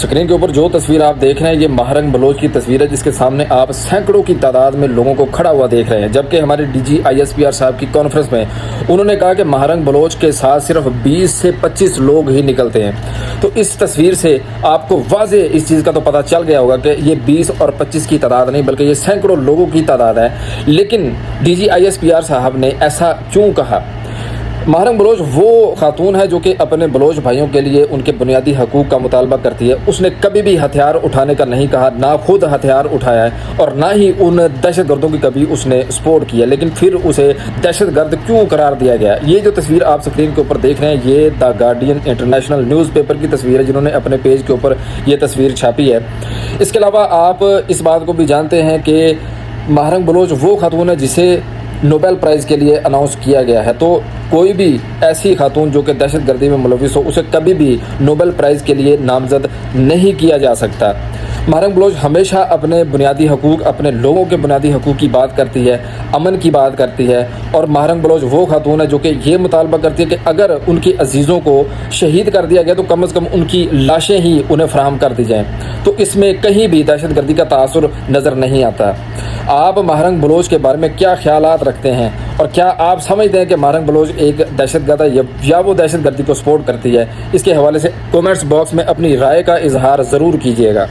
Screen के ऊपर जो तस्वीर आप देख रहे हैं ये महारंग बलोच की तस्वीर है, जिसके सामने आप सैकड़ों की तादाद में लोगों को खड़ा हुआ देख रहे हैं। जबकि हमारे डीजी ISPR साहब की कॉन्फ्रेंस में उन्होंने कहा कि महारंग बलोच के साथ सिर्फ 20 से 25 लोग ही निकलते हैं। तो इस तस्वीर से आपको वाज़े इस चीज़ का तो पता चल गया होगा कि ये 20 और 25 की तादाद नहीं बल्कि ये सैकड़ों लोगों की तादाद है। लेकिन डीजी ISPR साहब ने ऐसा क्यों कहा? महारंग बलोच वो खातून है जो कि अपने बलोच भाइयों के लिए उनके बुनियादी हकूक़ का मुतालबा करती है। उसने कभी भी हथियार उठाने का नहीं कहा, ना खुद हथियार उठाया है और ना ही उन दहशत गर्दों की कभी उसने सपोर्ट किया। लेकिन फिर उसे दहशत गर्द क्यों करार दिया गया? ये जो तस्वीर आप स्क्रीन के ऊपर देख रहे हैं ये द गार्डियन इंटरनेशनल न्यूज़पेपर की तस्वीर है, जिन्होंने अपने पेज के ऊपर ये तस्वीर छापी है। इसके अलावा आप इस बात को भी जानते हैं कि महारंग बलोच वो खातून है जिसे नोबेल प्राइज़ के लिए अनाउंस किया गया है। तो कोई भी ऐसी खातून जो कि दहशत गर्दी में मुलविस हो उसे कभी भी नोबेल प्राइज़ के लिए नामजद नहीं किया जा सकता। महारंग बलोच हमेशा अपने बुनियादी हकूक़, अपने लोगों के बुनियादी हकूक़ की बात करती है, अमन की बात करती है। और महारंग बलोच वो खातून है जो कि ये मुतालबा करती है कि अगर उनकी अजीज़ों को शहीद कर दिया गया तो कम से कम उनकी लाशें ही उन्हें फराहम कर दी जाएँ। तो इसमें कहीं भी दहशत गर्दी का तासुर नज़र नहीं आता। आप महारंग बलोच के बारे में क्या ख्यालात रखते हैं और क्या आप समझते हैं कि महारंग बलोच एक दहशतगर्द है या वो दहशत गर्दी को सपोर्ट करती है? इसके हवाले से कमेंट्स बॉक्स में अपनी राय का इजहार ज़रूर कीजिएगा।